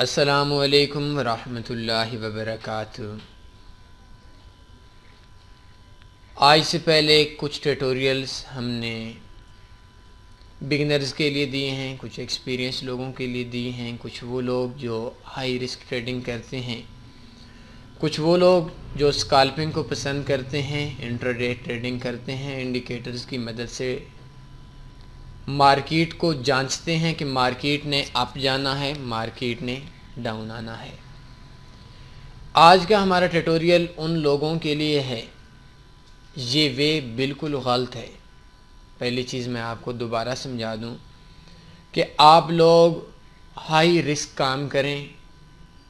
अस्सलामु अलैकुम वरहमतुल्लाहि वबरकातुहू। आज से पहले कुछ ट्यूटोरियल्स हमने बिगिनर्स के लिए दिए हैं, कुछ एक्सपीरियंस लोगों के लिए दिए हैं, कुछ वो लोग जो हाई रिस्क ट्रेडिंग करते हैं, कुछ वो लोग जो स्कैल्पिंग को पसंद करते हैं, इंट्राडे ट्रेडिंग करते हैं, इंडिकेटर्स की मदद से मार्केट को जांचते हैं कि मार्केट ने अप जाना है, मार्केट ने डाउन आना है। आज का हमारा ट्यूटोरियल उन लोगों के लिए है, ये वे बिल्कुल गलत है। पहली चीज़ मैं आपको दोबारा समझा दूं कि आप लोग हाई रिस्क काम करें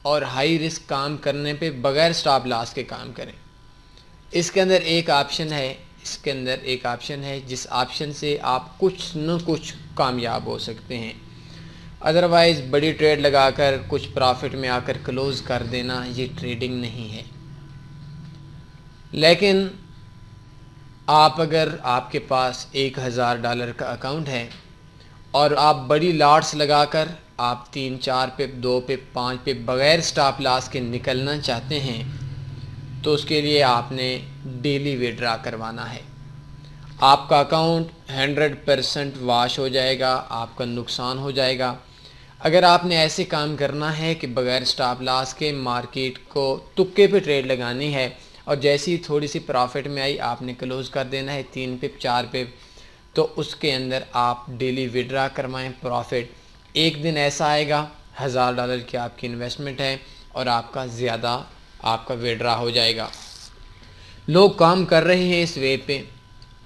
और हाई रिस्क काम करने पे बग़ैर स्टॉप लॉस के काम करें। इसके अंदर एक ऑप्शन है जिस ऑप्शन से आप कुछ न कुछ कामयाब हो सकते हैं। अदरवाइज़ बड़ी ट्रेड लगाकर कुछ प्रॉफिट में आकर क्लोज़ कर देना ये ट्रेडिंग नहीं है। लेकिन आप अगर आपके पास $1000 का अकाउंट है और आप बड़ी लॉट्स लगाकर आप 3, 4 पिप, 2 पिप, 5 पिप बग़ैर स्टॉप लॉस के निकलना चाहते हैं तो उसके लिए आपने डेली विड्रॉ करवाना है। आपका अकाउंट 100% वॉश हो जाएगा, आपका नुकसान हो जाएगा। अगर आपने ऐसे काम करना है कि बग़ैर स्टॉप लॉस के मार्केट को तुक्के पे ट्रेड लगानी है और जैसे ही थोड़ी सी प्रॉफिट में आई आपने क्लोज़ कर देना है 3 पिप, 4 पिप, तो उसके अंदर आप डेली विड्रॉ करवाएं प्रॉफिट। एक दिन ऐसा आएगा $1000 की आपकी इन्वेस्टमेंट है और आपका ज़्यादा आपका विड्रॉ हो जाएगा। लोग काम कर रहे हैं इस वे पे,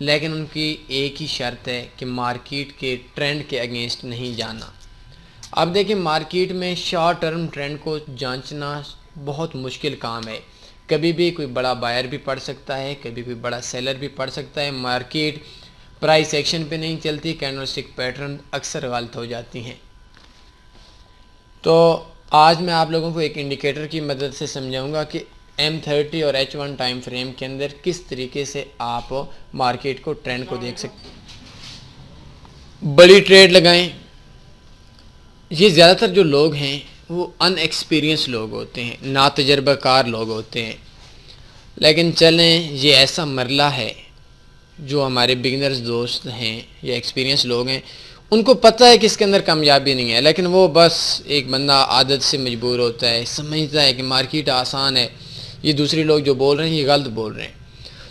लेकिन उनकी एक ही शर्त है कि मार्केट के ट्रेंड के अगेंस्ट नहीं जाना। अब देखिए, मार्केट में शॉर्ट टर्म ट्रेंड को जांचना बहुत मुश्किल काम है। कभी भी कोई बड़ा बायर भी पड़ सकता है, कभी कोई बड़ा सेलर भी पड़ सकता है। मार्केट प्राइस एक्शन पे नहीं चलती, कैंडलस्टिक पैटर्न अक्सर गलत हो जाती हैं। तो आज मैं आप लोगों को एक इंडिकेटर की मदद से समझाऊंगा कि M30 और H1 टाइम फ्रेम के अंदर किस तरीके से आप मार्केट को ट्रेंड को देख सकते हैं। बड़ी ट्रेड लगाएं। ये ज़्यादातर जो लोग हैं वो अनएक्सपीरियंस लोग होते हैं, नातजर्बाकार लोग होते हैं। लेकिन चलें, ये ऐसा मरला है जो हमारे बिगिनर्स दोस्त हैं या एक्सपीरियंस लोग हैं, उनको पता है कि इसके अंदर कामयाबी नहीं है, लेकिन वो बस एक बंदा आदत से मजबूर होता है, समझता है कि मार्केट आसान है, ये दूसरे लोग जो बोल रहे हैं ये गलत बोल रहे हैं।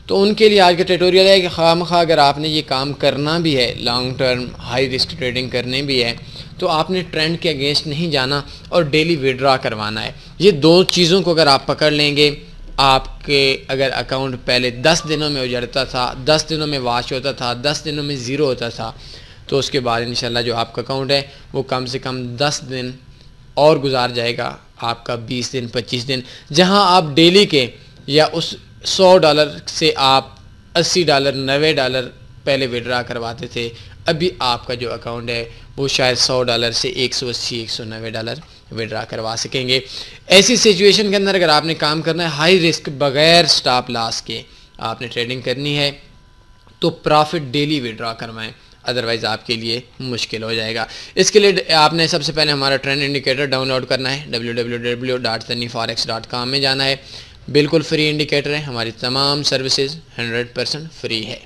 तो उनके लिए आज का ट्यूटोरियल है कि खामखा अगर आपने ये काम करना भी है, long term high risk trading करनी भी है, तो आपने ट्रेंड के अगेंस्ट नहीं जाना और डेली विड्रॉ करवाना है। ये दो चीज़ों को अगर आप पकड़ लेंगे, आपके अगर अकाउंट पहले 10 दिनों में उजड़ता था, 10 दिनों में वॉश होता था, 10 दिनों में ज़ीरो होता था, तो उसके बाद इंशाल्लाह जो आपका अकाउंट है वो कम से कम 10 दिन और गुजार जाएगा, आपका 20 दिन 25 दिन, जहां आप डेली के या उस $100 से आप $80 $90 पहले विड्रॉ करवाते थे, अभी आपका जो अकाउंट है वो शायद $100 से $180 $190 विड्रॉ करवा सकेंगे। ऐसी सिचुएशन के अंदर अगर आपने काम करना है हाई रिस्क बग़ैर स्टॉप लॉस के आपने ट्रेडिंग करनी है तो प्रॉफिट डेली विड्रॉ करवाएं, अदरवाइज़ आपके लिए मुश्किल हो जाएगा। इसके लिए आपने सबसे पहले हमारा ट्रेंड इंडिकेटर डाउनलोड करना है। www.sunnyforex.com में जाना है। बिल्कुल फ्री इंडिकेटर है, हमारी तमाम सर्विसेज 100% फ्री है।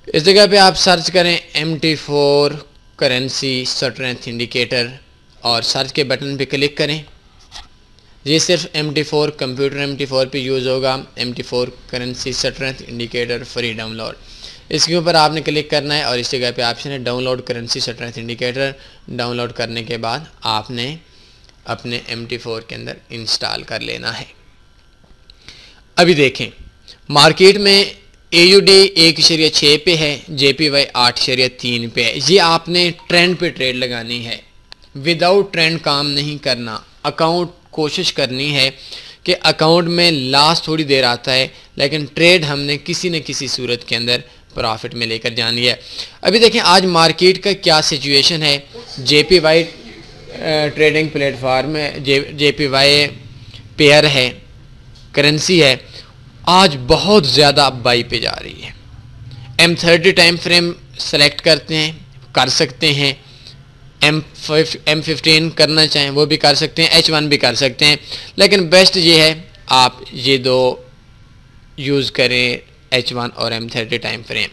इस जगह पे आप सर्च करें MT4 करेंसी स्ट्रेंथ इंडिकेटर और सर्च के बटन पे क्लिक करें। ये सिर्फ MT4 कंप्यूटर MT4 पे यूज़ होगा। MT4 currency strength indicator free download, इसके ऊपर आपने क्लिक करना है और इस जगह पे ऑप्शन है download currency strength indicator. Download करने के बाद आपने अपने MT4 के अंदर इंस्टॉल कर लेना है। अभी देखें, मार्केट में AUD 1.6 पे है, JPY 8.3 पे है। ये आपने ट्रेंड पे ट्रेड लगानी है, विदाउट ट्रेंड काम नहीं करना। अकाउंट कोशिश करनी है कि अकाउंट में लॉस थोड़ी देर आता है, लेकिन ट्रेड हमने किसी न किसी सूरत के अंदर प्रॉफिट में लेकर जानी है। अभी देखें आज मार्केट का क्या सिचुएशन है। JPY ट्रेडिंग प्लेटफार्म है, JPY पेयर है, करेंसी है, आज बहुत ज़्यादा बाई पे जा रही है। M30 टाइम फ्रेम सेलेक्ट करते हैं, कर सकते हैं M15 करना चाहें वो भी कर सकते हैं, H1 भी कर सकते हैं, लेकिन बेस्ट ये है आप ये दो यूज़ करें, H1 और M30 टाइम फ्रेम।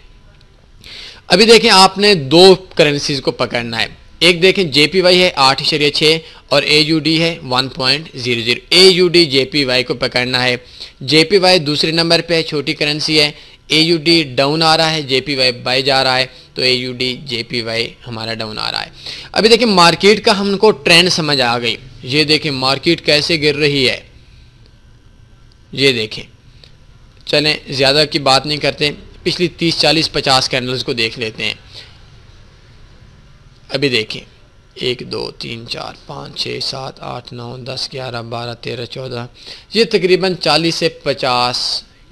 अभी देखें आपने दो करेंसीज को पकड़ना है, एक देखें JPY है 8.6 और AUD है 1.00। AUD JPY को पकड़ना है। JPY दूसरे नंबर पे है, छोटी करेंसी है। AUD डाउन आ रहा है, JPY बाय जा रहा है, तो AUD JPY हमारा डाउन आ रहा है। अभी देखिए मार्केट का हमको ट्रेंड समझ आ गई। ये देखें मार्केट कैसे गिर रही है, ये देखें। चलें ज़्यादा की बात नहीं करते, पिछली 30, 40, 50 कैंडल्स को देख लेते हैं। अभी देखें 1, 2, 3, 4, 5, 6, 7, 8, 9, 10, 11, 12, 13, 14, ये तकरीबन 40 से 50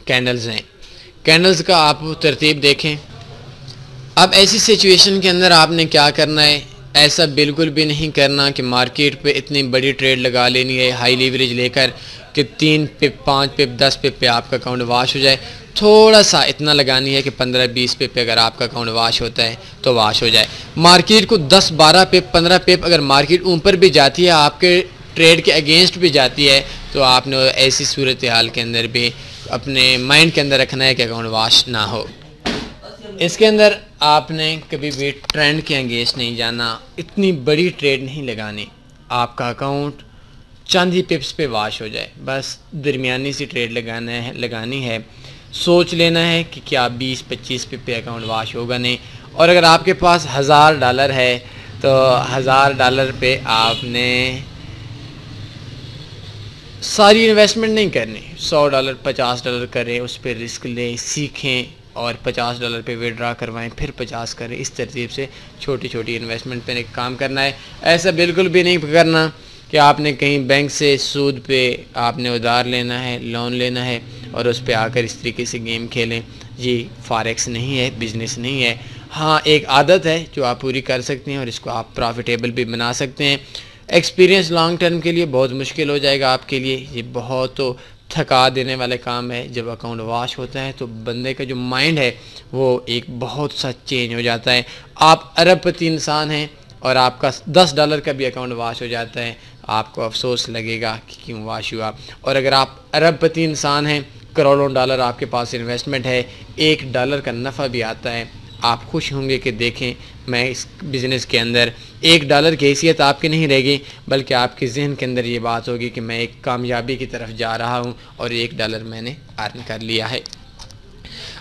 कैंडल्स हैं। कैंडल्स का आप तरतीब देखें। अब ऐसी सिचुएशन के अंदर आपने क्या करना है, ऐसा बिल्कुल भी नहीं करना कि मार्केट पे इतनी बड़ी ट्रेड लगा लेनी है हाई लीवरेज लेकर कि 3 पिप, 5 पिप, 10 पिप पे आपका अकाउंट वाश हो जाए। थोड़ा सा इतना लगानी है कि 15-20 पिप पे अगर आपका अकाउंट वाश होता है तो वाश हो जाए। मार्केट को 10-12 पिप, 15 पिप अगर मार्केट ऊपर भी जाती है, आपके ट्रेड के अगेंस्ट भी जाती है, तो आपने ऐसी सूरत हाल के अंदर भी अपने माइंड के अंदर रखना है कि अकाउंट वाश ना हो। इसके अंदर आपने कभी भी ट्रेंड के अगेंस्ट नहीं जाना, इतनी बड़ी ट्रेड नहीं लगानी, आपका अकाउंट चंद ही पिप्स पे वाश हो जाए, बस दरमियानी सी ट्रेड लगानी है। सोच लेना है कि क्या 20-25 पिप पे अकाउंट वाश होगा नहीं। और अगर आपके पास $1000 है तो $1000 पे आपने सारी इन्वेस्टमेंट नहीं करनी, $100, $50 करें, उस पर रिस्क लें, सीखें और $50 पे विड्रा करवाएं, फिर 50 करें। इस तरतीब से छोटी छोटी इन्वेस्टमेंट पे काम करना है। ऐसा बिल्कुल भी नहीं करना कि आपने कहीं बैंक से सूद पे आपने उधार लेना है, लोन लेना है और उस पे आकर इस तरीके से गेम खेलें। ये फॉरेक्स नहीं है, बिज़नेस नहीं है। हाँ, एक आदत है जो आप पूरी कर सकते हैं और इसको आप प्रॉफिटेबल भी बना सकते हैं। एक्सपीरियंस लॉन्ग टर्म के लिए बहुत मुश्किल हो जाएगा आपके लिए, ये बहुत तो थका देने वाले काम है। जब अकाउंट वाश होता है तो बंदे का जो माइंड है वो एक बहुत सा चेंज हो जाता है। आप अरबपति इंसान हैं और आपका $10 का भी अकाउंट वाश हो जाता है, आपको अफसोस लगेगा कि क्यों वाश हुआ। और अगर आप अरबपति इंसान हैं, करोड़ों डॉलर आपके पास इन्वेस्टमेंट है, $1 का नफ़ा भी आता है, आप खुश होंगे कि देखें मैं इस बिज़नेस के अंदर $1 की हैसियत आपकी नहीं रहेगी, बल्कि आपके जहन के अंदर ये बात होगी कि मैं एक कामयाबी की तरफ जा रहा हूँ और $1 मैंने अर्न कर लिया है।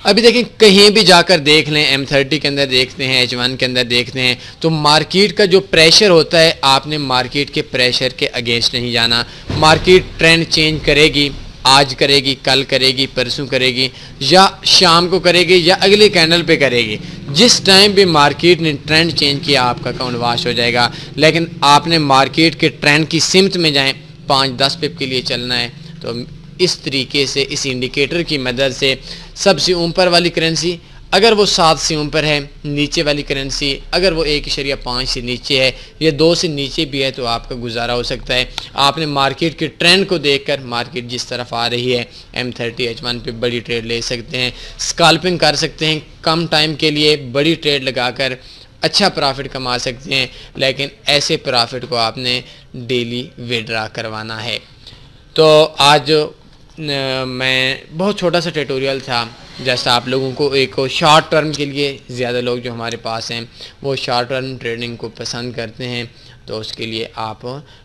अभी देखें कहीं भी जाकर देख लें, M30 के अंदर देखते हैं, H1 के अंदर देखते हैं, तो मार्केट का जो प्रेशर होता है, आपने मार्केट के प्रेशर के अगेंस्ट नहीं जाना। मार्केट ट्रेंड चेंज करेगी, आज करेगी, कल करेगी, परसों करेगी, या शाम को करेगी, या अगले कैंडल पे करेगी। जिस टाइम भी मार्केट ने ट्रेंड चेंज किया आपका अकाउंट वाश हो जाएगा। लेकिन आपने मार्केट के ट्रेंड की सिमत में जाएं, 5-10 पिप के लिए चलना है तो इस तरीके से इस इंडिकेटर की मदद से सबसे ऊपर वाली करेंसी अगर वो 7 से ऊपर है, नीचे वाली करेंसी अगर वो 1.5 से नीचे है या 2 से नीचे भी है, तो आपका गुजारा हो सकता है। आपने मार्केट के ट्रेंड को देखकर मार्केट जिस तरफ आ रही है, M30 H1 पे बड़ी ट्रेड ले सकते हैं, स्कैल्पिंग कर सकते हैं, कम टाइम के लिए बड़ी ट्रेड लगाकर अच्छा प्रॉफिट कमा सकते हैं। लेकिन ऐसे प्रॉफिट को आपने डेली विड्रा करवाना है। तो आज मैं बहुत छोटा सा ट्यूटोरियल था, जैसा आप लोगों को एक शॉर्ट टर्म के लिए, ज़्यादा लोग जो हमारे पास हैं वो शॉर्ट टर्म ट्रेडिंग को पसंद करते हैं, तो उसके लिए आप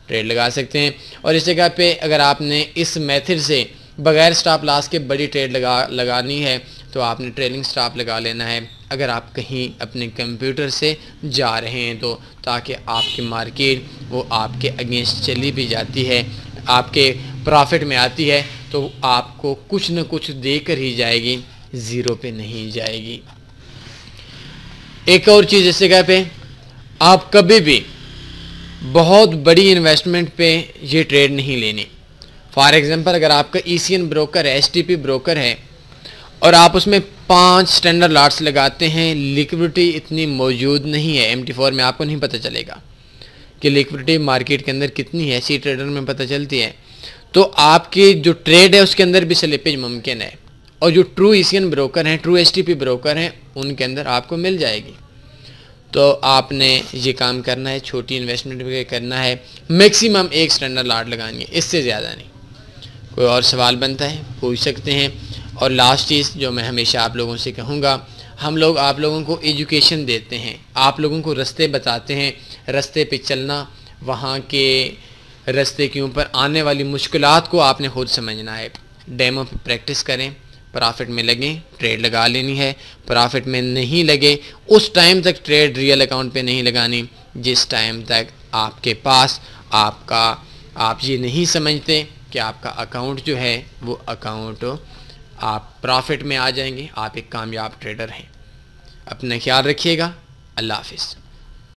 ट्रेड लगा सकते हैं। और इस जगह पे अगर आपने इस मेथड से बगैर स्टॉप लॉस के बड़ी ट्रेड लगानी है तो आपने ट्रेलिंग स्टॉप लगा लेना है अगर आप कहीं अपने कंप्यूटर से जा रहे हैं, तो ताकि आपकी मार्केट वो आपके अगेंस्ट चली भी जाती है, आपके प्रॉफिट में आती है, तो आपको कुछ न कुछ देकर ही जाएगी, ज़ीरो पे नहीं जाएगी। एक और चीज़ इस जगह पे, आप कभी भी बहुत बड़ी इन्वेस्टमेंट पे ये ट्रेड नहीं लेनी। फॉर एग्जांपल अगर आपका ECN ब्रोकर है, STP ब्रोकर है और आप उसमें 5 स्टैंडर्ड लॉट्स लगाते हैं, लिक्विडिटी इतनी मौजूद नहीं है, MT4 में आपको नहीं पता चलेगा कि लिक्विडिटी मार्केट के अंदर कितनी है, सी ट्रेडर में पता चलती है, तो आपकी जो ट्रेड है उसके अंदर भी स्लिपेज मुमकिन है। और जो ट्रू ECN ब्रोकर हैं, ट्रू STP ब्रोकर हैं, उनके अंदर आपको मिल जाएगी। तो आपने ये काम करना है, छोटी इन्वेस्टमेंट भी करना है, मैक्सिमम एक स्टैंडर्ड लॉट लगानी है, इससे ज़्यादा नहीं। कोई और सवाल बनता है पूछ सकते हैं। और लास्ट चीज़ जो मैं हमेशा आप लोगों से कहूँगा, हम लोग आप लोगों को एजुकेशन देते हैं, आप लोगों को रास्ते बताते हैं, रास्ते पे चलना, वहाँ के रास्ते के ऊपर आने वाली मुश्किलात को आपने खुद समझना है। डेमो पे प्रैक्टिस करें, प्रॉफिट में लगें, ट्रेड लगा लेनी है। प्रॉफिट में नहीं लगे उस टाइम तक ट्रेड रियल अकाउंट पे नहीं लगानी जिस टाइम तक आपके पास आप ये नहीं समझते कि आपका अकाउंट जो है वो अकाउंट आप प्रॉफिट में आ जाएंगे, आप एक कामयाब ट्रेडर हैं। अपना ख्याल रखिएगा। अल्लाह हाफिज़।